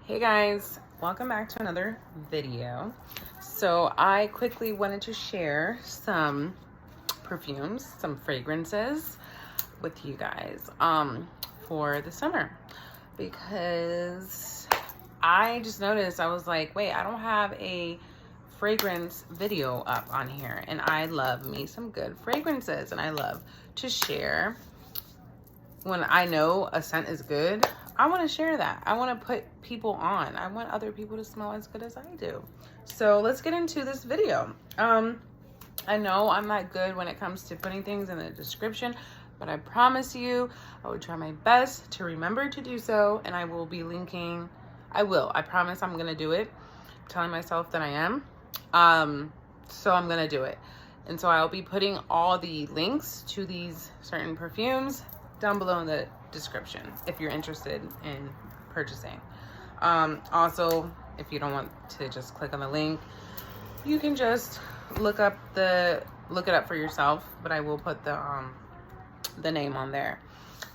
Hey guys, welcome back to another video. So I quickly wanted to share some perfumes, some fragrances with you guys for the summer, because I just noticed, I was like, wait, I don't have a fragrance video up on here, and I love me some good fragrances, and I love to share. When I know a scent is good, I want to share that. I want to put people on. I want other people to smell as good as I do. So let's get into this video. I know I'm not good when it comes to putting things in the description, but I promise you, I will try my best to remember to do so, and I will be linking. I promise I'm going to do it. I'm telling myself that I am. So I'm going to do it. And so I'll be putting all the links to these certain perfumes down below in the description if you're interested in purchasing. Also, if you don't want to just click on the link, you can just look it up for yourself, but I will put the name on there.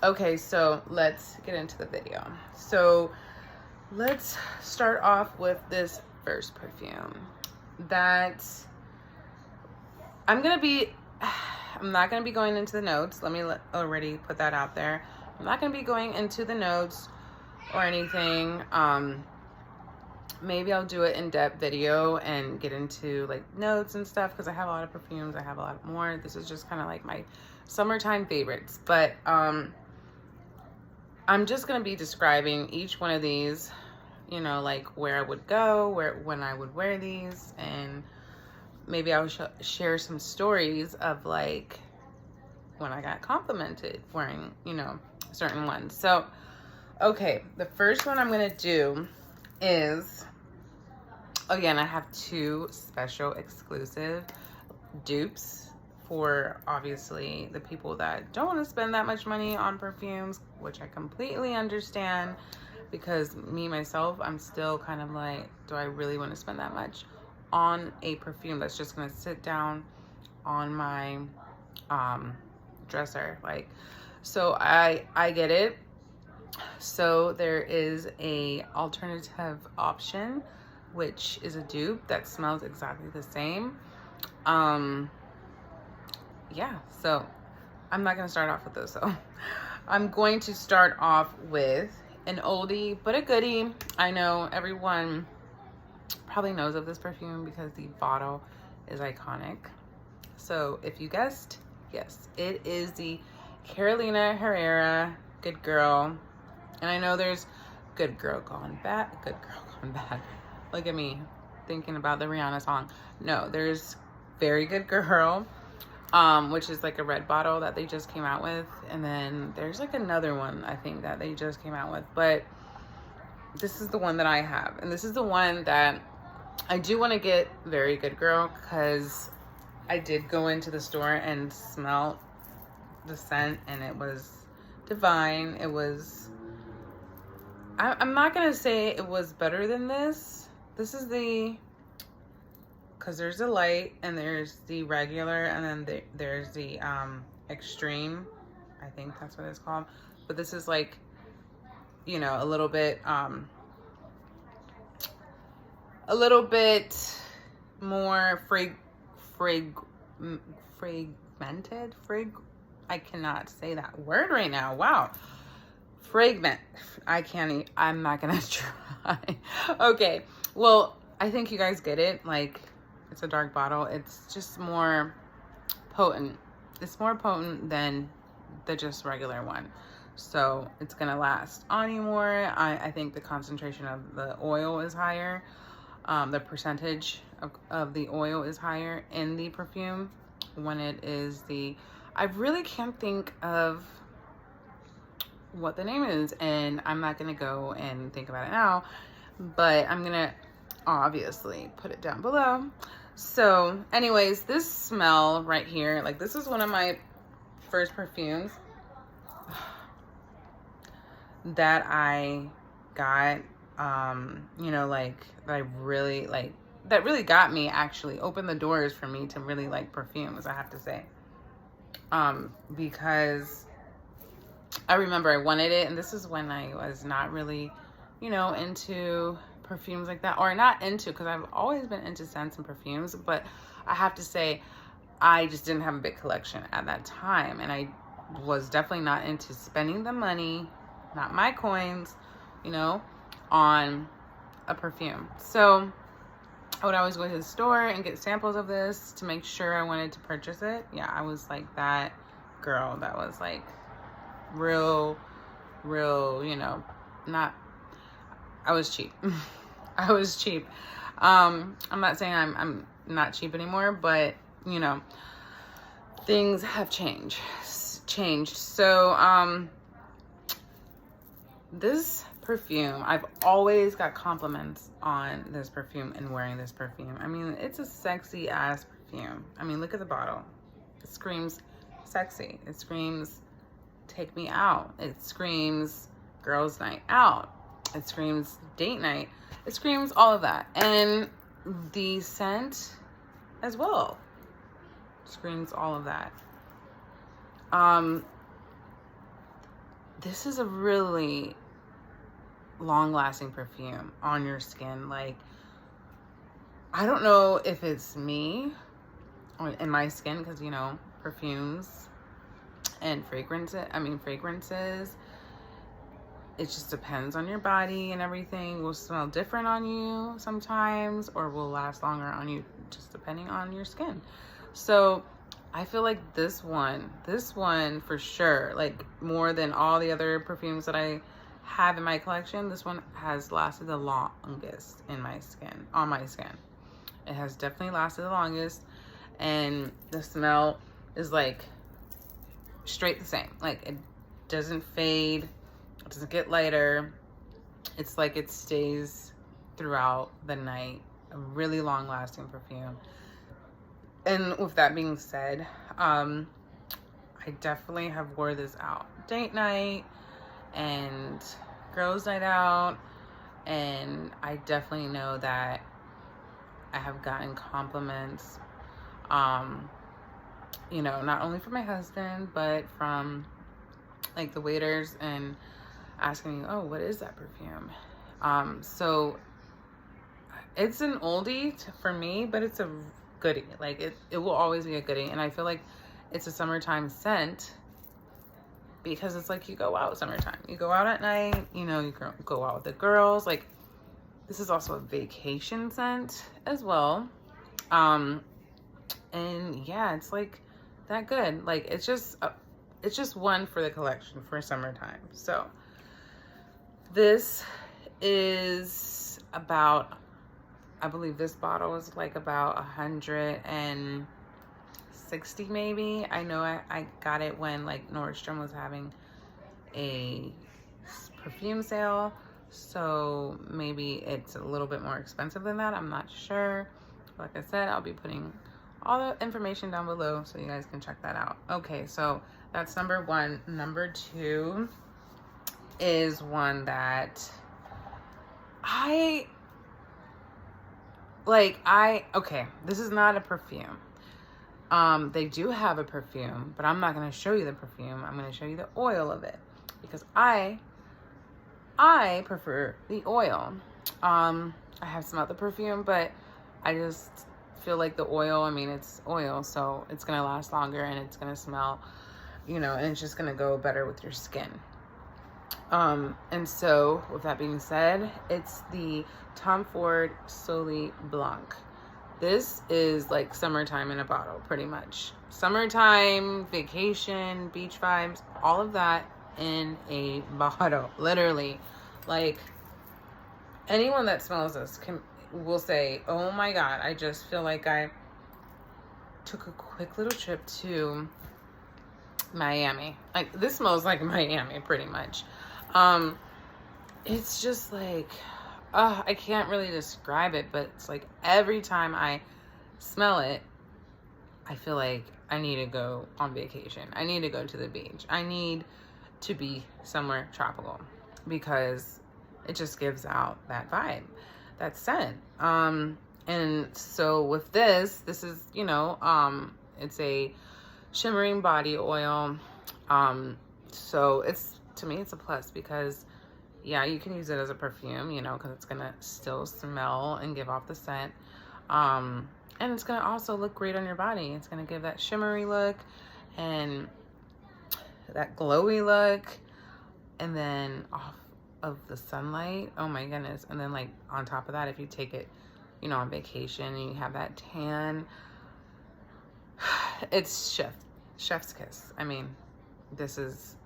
Okay, so let's get into the video. So let's start off with this first perfume that I'm not going to be going into the notes. Let me already put that out there. I'm not going to be going into the notes or anything. Maybe I'll do an in-depth video and get into like notes and stuff, because I have a lot of perfumes. I have a lot more. This is just kind of like my summertime favorites. But I'm just going to be describing each one of these, you know, like where I would go, when I would wear these, and maybe I'll share some stories of like when I got complimented wearing, you know, certain ones. So, okay, the first one I'm going to do is, again, I have two special exclusive dupes for obviously the people that don't want to spend that much money on perfumes, which I completely understand, because me, myself, I'm still kind of like, do I really want to spend that much on a perfume that's just going to sit down on my dresser? Like, so I get it. So there is a alternative option, which is a dupe that smells exactly the same. Yeah, so I'm not going to start off with those. So I'm going to start off with an oldie but a goodie. I know everyone probably knows of this perfume because the bottle is iconic. So if you guessed, yes, it is the Carolina Herrera Good Girl. And I know there's Good Girl Gone Bad, Good Girl Gone Bad. Look at me thinking about the Rihanna song. No, there's Very Good Girl, which is like a red bottle that they just came out with. And then there's like another one, I think, that they just came out with. But this is the one that I have. And this is the one that I do want to get, Very Good Girl, because I did go into the store and smell the scent, and it was divine. It was, I'm not going to say it was better than this. This is because there's the light, and there's the regular, and then there's the extreme. I think that's what it's called. But this is like, you know, a little bit more fragmented. I cannot say that word right now. Wow. I'm not gonna try. Okay, well, I think you guys get it. Like, it's a dark bottle. It's just more potent. It's more potent than the just regular one. So it's gonna last on you more. I think the concentration of the oil is higher. The percentage of the oil is higher in the perfume when it is I really can't think of what the name is, and I'm not gonna go and think about it now, but I'm gonna obviously put it down below. So anyways, this smell right here, like, this is one of my first perfumes that I got, you know, like, that really got me, actually opened the doors for me to really like perfumes, I have to say. Because I remember I wanted it, and this is when I was not really you know, into perfumes like that, or not into, because I've always been into scents and perfumes, but I have to say I just didn't have a big collection at that time, and I was definitely not into spending the money, not my coins, you know, on a perfume. So I would always go to the store and get samples of this to make sure I wanted to purchase it. Yeah, I was like that girl that was like real, you know, not, I was cheap. I was cheap. I'm not saying I'm not cheap anymore, but you know, things have changed. So, this perfume, I've always got compliments on this perfume and wearing this perfume. I mean, it's a sexy ass perfume. I mean, look at the bottle. It screams sexy. It screams take me out. It screams girls' night out. It screams date night. It screams all of that. And the scent as well screams all of that. This is a really long-lasting perfume on your skin. Like, I don't know if it's me or in my skin, because you know, perfumes and fragrances, it just depends on your body, and everything will smell different on you sometimes, or will last longer on you, just depending on your skin. So I feel like this one for sure, like more than all the other perfumes that I have in my collection, this one has lasted the longest in my skin, on my skin. It has definitely lasted the longest, and the smell is like straight the same. Like, it doesn't fade, it doesn't get lighter. It's like it stays throughout the night. A really long lasting perfume. And with that being said, I definitely have wore this out date night and girls' night out, and I definitely know that I have gotten compliments, you know, not only from my husband, but from like the waiters, and asking me, oh, what is that perfume? So it's an oldie for me, but it's a goodie. Like, it will always be a goodie. And I feel like it's a summertime scent, because it's like, you go out summertime, you go out at night, you know, you go out with the girls. Like, this is also a vacation scent as well. And yeah, it's like that good. Like, it's just one for the collection for summertime. So this is about, I believe this bottle is like about 160 maybe. I know I got it when like Nordstrom was having a perfume sale, so maybe it's a little bit more expensive than that. I'm not sure. Like I said, I'll be putting all the information down below so you guys can check that out. Okay, so that's number one. Number two is one that okay, this is not a perfume. They do have a perfume, but I'm not going to show you the perfume. I'm going to show you the oil of it, because I prefer the oil. I have smelled the perfume, but I just feel like the oil, I mean, it's oil, so it's going to last longer, and it's going to smell, you know, and it's just going to go better with your skin. And so with that being said, it's the Tom Ford Soleil Blanc. This is like summertime in a bottle, pretty much. Summertime, vacation, beach vibes, all of that in a bottle, literally. Like, anyone that smells this will say, oh my God, I just feel like I took a quick little trip to Miami. Like, this smells like Miami, pretty much. It's just like, I can't really describe it, but it's like every time I smell it, I feel like I need to go on vacation. I need to go to the beach. I need to be somewhere tropical, because it just gives out that vibe, that scent. And so with this is, you know, it's a shimmering body oil. So it's, to me, it's a plus, because yeah, you can use it as a perfume, you know, because it's gonna still smell and give off the scent. And it's gonna also look great on your body. It's gonna give that shimmery look and that glowy look. And then off of the sunlight, oh my goodness. And then like on top of that, if you take it, you know, on vacation and you have that tan, it's chef's kiss. I mean, this is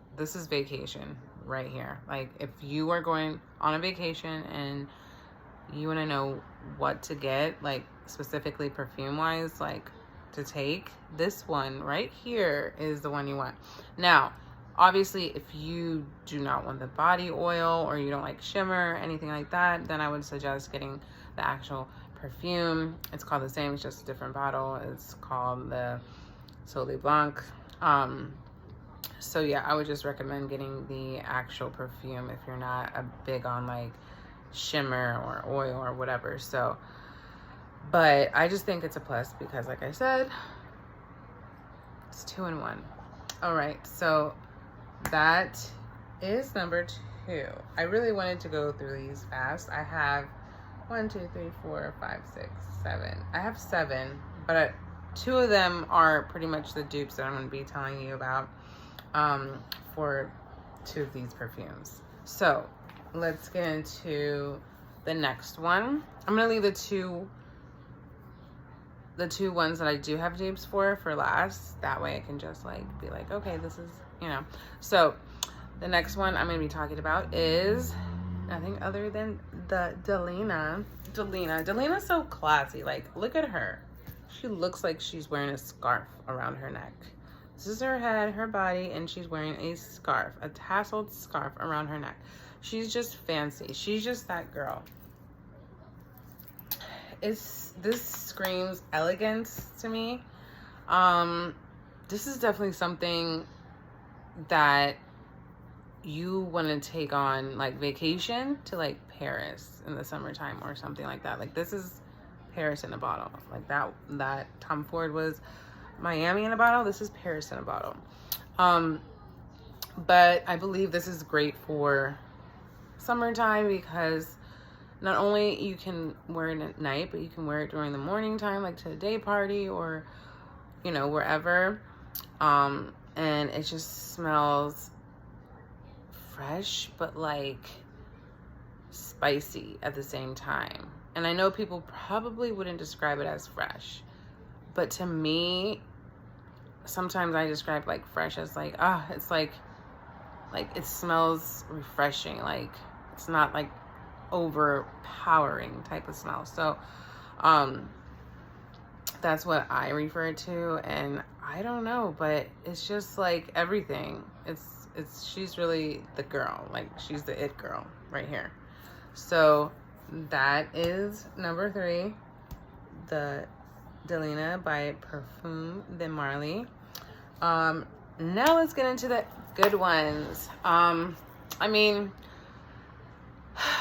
vacation right here. Like if you are going on a vacation and you want to know what to get, like specifically perfume wise, like to take, this one right here is the one you want. Now, obviously, if you do not want the body oil or you don't like shimmer, anything like that, then I would suggest getting the actual perfume. It's called the same, it's just a different bottle. It's called the Soleil Blanc. So yeah, I would just recommend getting the actual perfume if you're not a big on like shimmer or oil or whatever. So, but I just think it's a plus because like I said, it's 2 in 1. All right, so that is number 2. I really wanted to go through these fast. I have 1, 2, 3, 4, 5, 6, 7. I have 7, but 2 of them are pretty much the dupes that I'm going to be telling you about for 2 of these perfumes. So let's get into the next one. I'm going to leave the two ones that I do have dupes for last. That way I can just like be like, okay, this is, you know. So the next one I'm going to be talking about is nothing other than the Delina. Delina's so classy. Like, look at her. She looks like she's wearing a scarf around her neck. This is her head, her body, and she's wearing a scarf, a tasseled scarf around her neck. She's just fancy. She's just that girl. This screams elegance to me. This is definitely something that you want to take on like vacation to like Paris in the summertime or something like that. Like this is Paris in a bottle. Like that Tom Ford was Miami in a bottle. This is Paris in a bottle. But I believe this is great for summertime because not only you can wear it at night, but you can wear it during the morning time, like to a day party or, you know, wherever. And it just smells fresh, but like spicy at the same time. And I know people probably wouldn't describe it as fresh, but to me, sometimes I describe like fresh as like, it's like it smells refreshing. Like it's not like overpowering type of smell. So that's what I refer to, and I don't know, but it's just like everything. She's really the girl. Like she's the it girl right here. So that is number 3, the Delina by Parfume de Marly. Now let's get into the good ones. I mean,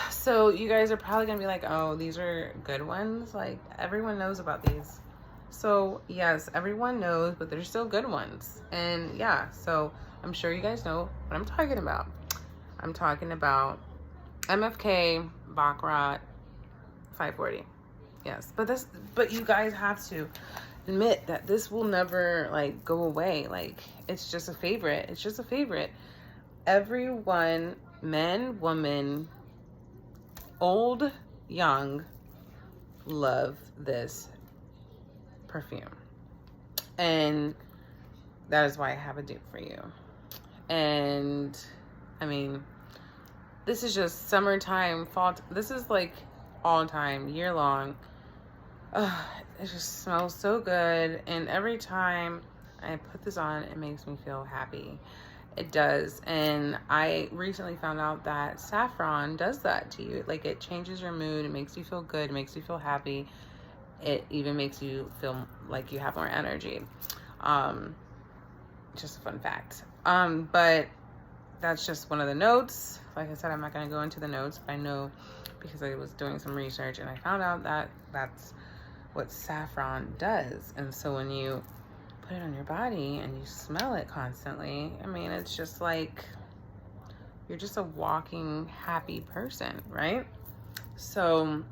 so you guys are probably gonna be like, oh, these are good ones. Like everyone knows about these. So yes, everyone knows, but they're still good ones. And yeah, so I'm sure you guys know what I'm talking about. I'm talking about Mfk Bachrat 540. Yes, but you guys have to admit that this will never like go away. Like it's just a favorite. It's just a favorite. Everyone, men, women, old, young, love this perfume. And that is why I have a dupe for you. And I mean, this is just summertime, fall. This is like all time, year long. It just smells so good. And every time I put this on, it makes me feel happy. It does. And I recently found out that saffron does that to you. Like it changes your mood. It makes you feel good. It makes you feel happy. It even makes you feel like you have more energy. Just a fun fact. But that's just one of the notes. Like I said, I'm not going to go into the notes, but I know because I was doing some research and I found out that that's what saffron does. And so when you put it on your body and you smell it constantly, I mean, it's just like you're just a walking happy person, right? So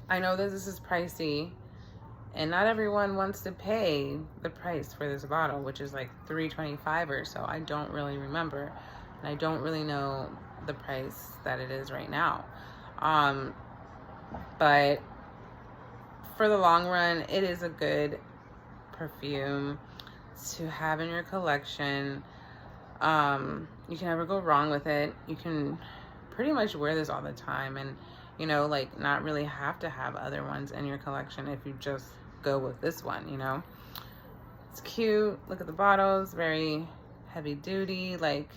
I know that this is pricey, and not everyone wants to pay the price for this bottle, which is like $3.25 or so. I don't really remember, and I don't really know the price that it is right now. But for the long run, it is a good perfume to have in your collection. You can never go wrong with it. You can pretty much wear this all the time, and you know, like, not really have to have other ones in your collection if you just go with this one, you know. It's cute. Look at the bottles, very heavy duty. Like,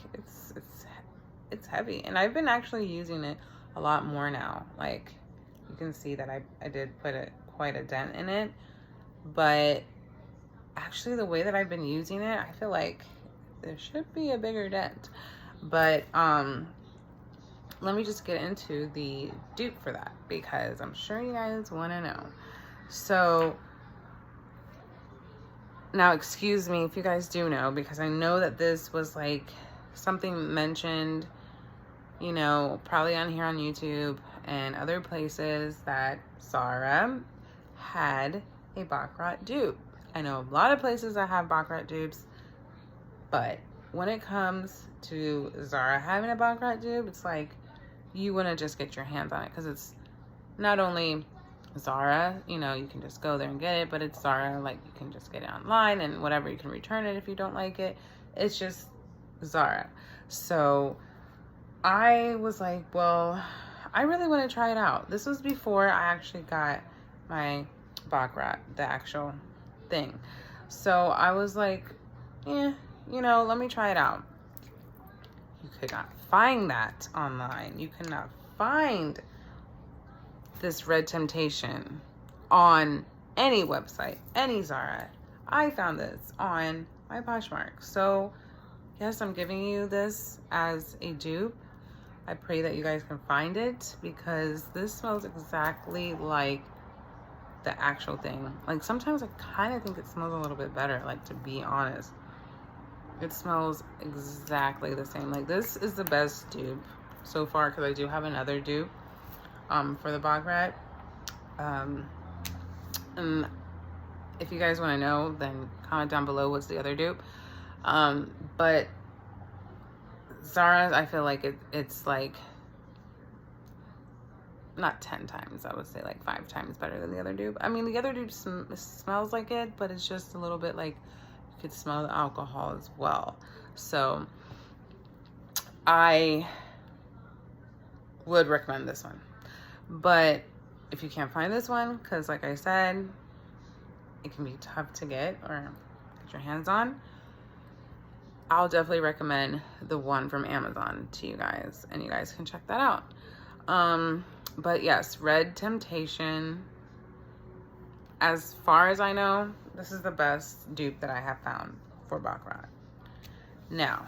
it's heavy, and I've been actually using it a lot more now. Like, you can see that I did put quite a dent in it, but actually the way that I've been using it, I feel like there should be a bigger dent. But let me just get into the dupe for that, because I'm sure you guys want to know. So now, excuse me if you guys do know, because I know that this was like something mentioned, you know, probably on here on YouTube and other places, that Zara had a Baccarat dupe. I know a lot of places that have Baccarat dupes, but when it comes to Zara having a Baccarat dupe, it's like you want to just get your hands on it, because it's not only Zara, you know, you can just go there and get it, but it's Zara, like, you can just get it online and whatever, you can return it if you don't like it. It's just Zara. So I was like, well, I really want to try it out. This was before I actually got my Baccarat, the actual thing. So I was like, you know, let me try it out. You could not find that online. You could not find this Red Temptation on any website, any Zara. I found this on my Poshmark. So yes, I'm giving you this as a dupe. I pray that you guys can find it, because this smells exactly like the actual thing. Like, sometimes I kind of think it smells a little bit better, like, to be honest. It smells exactly the same. Like, this is the best dupe so far, because I do have another dupe for the Baccarat. And if you guys want to know, then comment down below what's the other dupe. But Zara's, I feel like it's like not 10 times, I would say like 5 times better than the other dupe. I mean, the other dupe smells like it, but it's just a little bit like you could smell the alcohol as well. So I would recommend this one. But if you can't find this one, because like I said, it can be tough to get or get your hands on, I'll definitely recommend the one from Amazon to you guys, and you guys can check that out. But yes, Red Temptation, as far as I know, this is the best dupe that I have found for Baccarat. Now,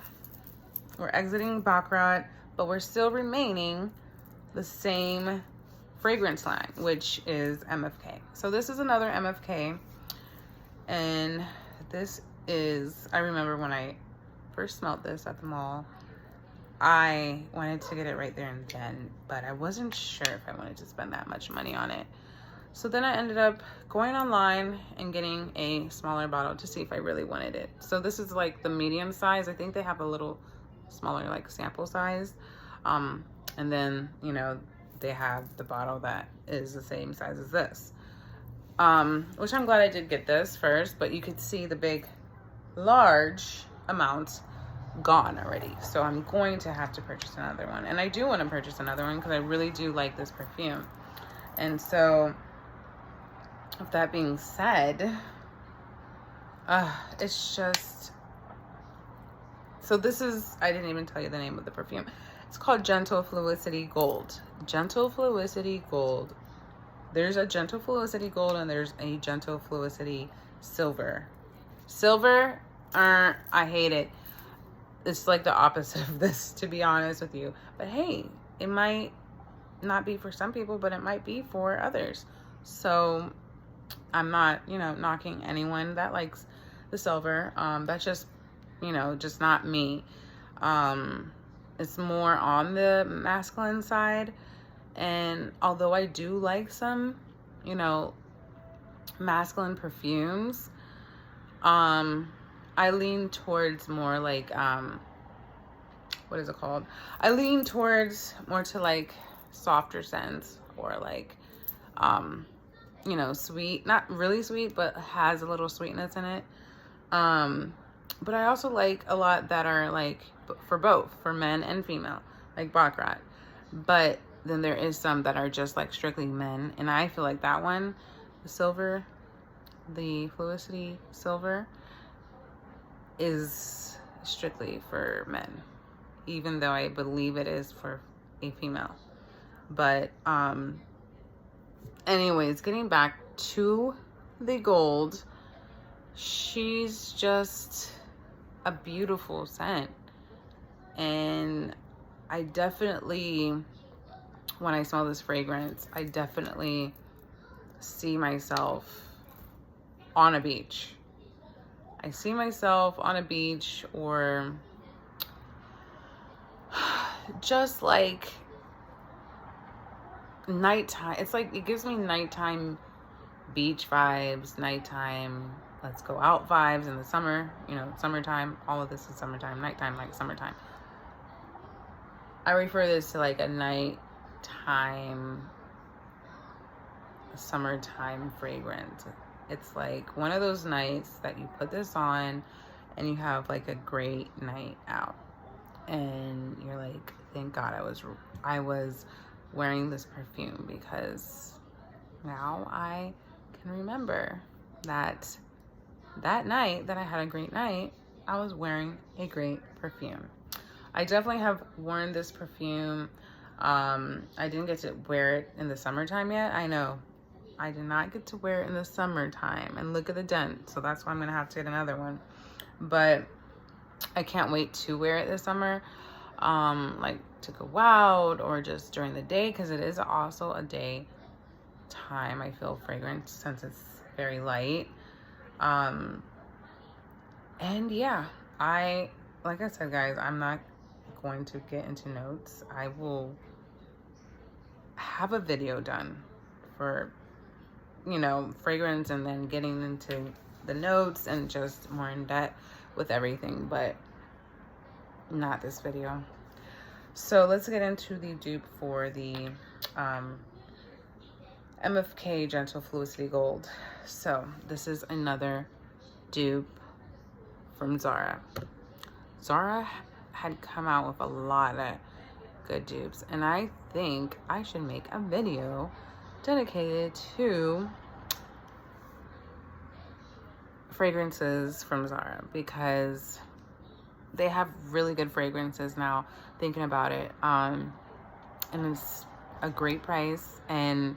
we're exiting Baccarat, but we're still remaining the same fragrance line, which is MFK. So this is another MFK, and this is, I remember when I first smelled this at the mall, I wanted to get it right there and then, but I wasn't sure if I wanted to spend that much money on it. So then I ended up going online and getting a smaller bottle to see if I really wanted it. So this is like the medium size. I think they have a little smaller, like, sample size. And then, you know, they have the bottle that is the same size as this. Which I'm glad I did get this first, but you could see the big, large amount gone already. So I'm going to have to purchase another one. And I do want to purchase another one because I really do like this perfume. And so, with that being said, it's just, so this is, I didn't even tell you the name of the perfume. It's called Gentle Fluidity Gold. Gentle Fluidity Gold. There's a Gentle Fluidity Gold and there's a Gentle Fluidity Silver. Silver, I hate it. It's like the opposite of this, to be honest with you. But hey, it might not be for some people, but it might be for others. So I'm not, you know, knocking anyone that likes the silver. That's just, you know, just not me. it's more on the masculine side. And although I do like some, you know, masculine perfumes, I lean towards more like, what is it called? I lean towards more to like softer scents, or like, you know, sweet, not really sweet, but has a little sweetness in it. But I also like a lot that are like for both, for men and female, like Baccarat. But then there is some that are just like strictly men, and I feel like that one, the silver, the fluidity silver, is strictly for men, even though I believe it is for a female. But anyways, getting back to the gold, she's just a beautiful scent. And I definitely, when I smell this fragrance, I definitely see myself on a beach. I see myself on a beach, or just like nighttime. It's like, it gives me nighttime beach vibes, nighttime let's go out vibes in the summer, you know, summertime. All of this is summertime, nighttime, like summertime. I refer this to like a nighttime, summertime fragrance. It's like one of those nights that you put this on and you have like a great night out, and you're like, thank God I was wearing this perfume, because now I can remember that night that I had a great night, I was wearing a great perfume. I definitely have worn this perfume. I didn't get to wear it in the summertime yet. I know I did not get to wear it in the summertime, and look at the dent. So that's why I'm gonna have to get another one. But I can't wait to wear it this summer, like to go out or just during the day, because it is also a day time, I feel, fragrance, since it's very light. And yeah, like I said, guys, I'm not going to get into notes. I will have a video done for, you know, fragrance, and then getting into the notes and just more in depth with everything, but not this video. So let's get into the dupe for the MFK Gentle Fluidity Gold. So this is another dupe from Zara. Zara had come out with a lot of good dupes, and I think I should make a video dedicated to fragrances from Zara, because they have really good fragrances now, thinking about it. And it's a great price, and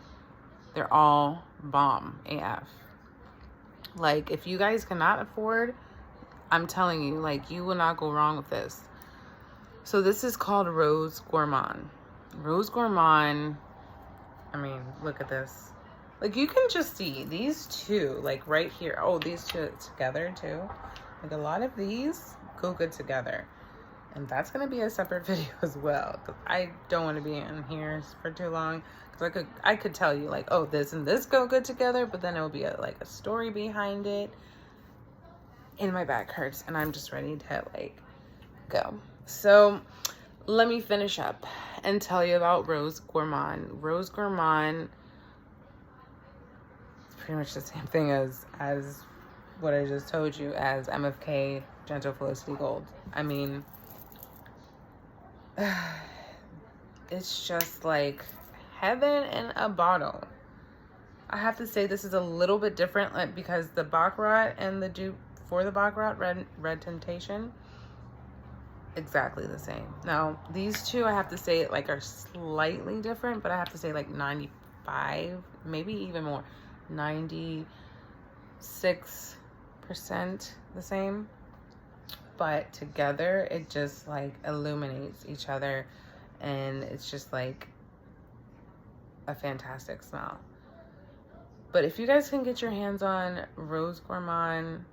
they're all bomb AF. Like, if you guys cannot afford, I'm telling you, like, you will not go wrong with this. So this is called Rose Gourmand. Rose Gourmand, I mean, look at this. Like, you can just see these two, like right here. Oh, these two together too. Like, a lot of these go good together. And that's going to be a separate video as well, because I don't want to be in here for too long. Because I could tell you, like, oh, this and this go good together, but then it will be like a story behind it. And my back hurts, and I'm just ready to like go. So let me finish up and tell you about Rose Gourmand. Rose Gourmand is pretty much the same thing as what I just told you, as MFK Gentle Fluidity Gold. I mean, it's just like heaven in a bottle. I have to say this is a little bit different, like, because the Baccarat and the dupe for the Baccarat, Red Temptation, exactly the same. Now these two, I have to say, like, are slightly different, but I have to say like 95, maybe even more, 96% the same. But together it just like illuminates each other, and it's just like a fantastic smell. But if you guys can get your hands on Rose Gourmand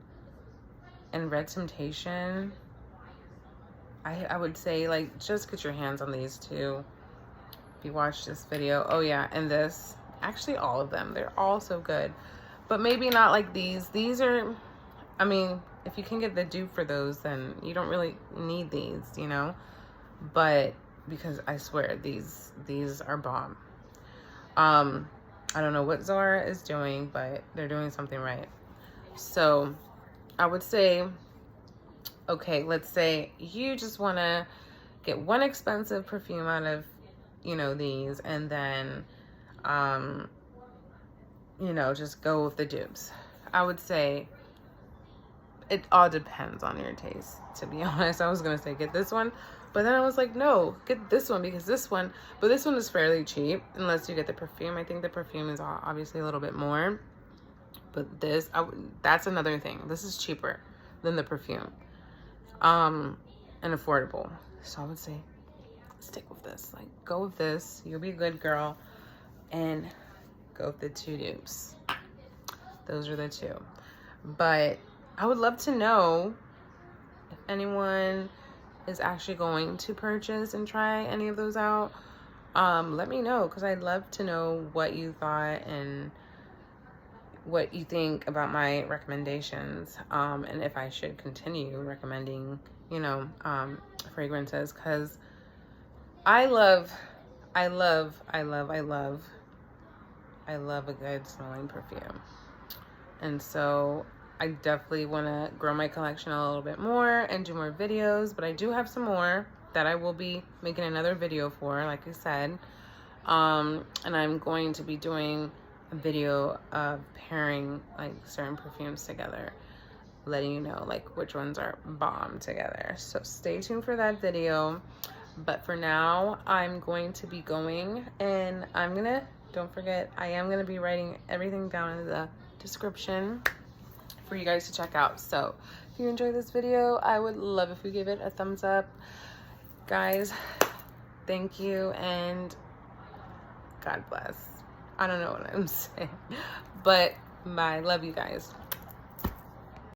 and Red Temptation, I would say, like, just get your hands on these two if you watch this video. Oh yeah, and this, actually all of them, they're all so good, but maybe not like these. These are, I mean, if you can get the dupe for those, then you don't really need these, you know, but because I swear these are bomb. I don't know what Zara is doing, but they're doing something right. So I would say, okay, let's say you just want to get one expensive perfume out of, you know, these, and then, you know, just go with the dupes. I would say it all depends on your taste, to be honest. I was going to say get this one, but then I was like, no, get this one, because this one, but this one is fairly cheap unless you get the perfume. I think the perfume is obviously a little bit more, but this, that's another thing. This is cheaper than the perfume, and affordable. So I would say stick with this. Like, go with this. You'll be a good girl, and go with the two dupes. Those are the two. But I would love to know if anyone is actually going to purchase and try any of those out. Let me know, because I'd love to know what you thought and what you think about my recommendations, and if I should continue recommending, you know, fragrances, because I love a good smelling perfume. And so I definitely want to grow my collection a little bit more and do more videos, but I do have some more that I will be making another video for, like I said. And I'm going to be doing a video of pairing like certain perfumes together, letting you know like which ones are bomb together. So stay tuned for that video. But for now, I'm going to be going, and don't forget, I am gonna be writing everything down in the description for you guys to check out. So if you enjoyed this video, I would love if you give it a thumbs up. Guys, thank you, and God bless. I don't know what I'm saying, but bye. Love you guys.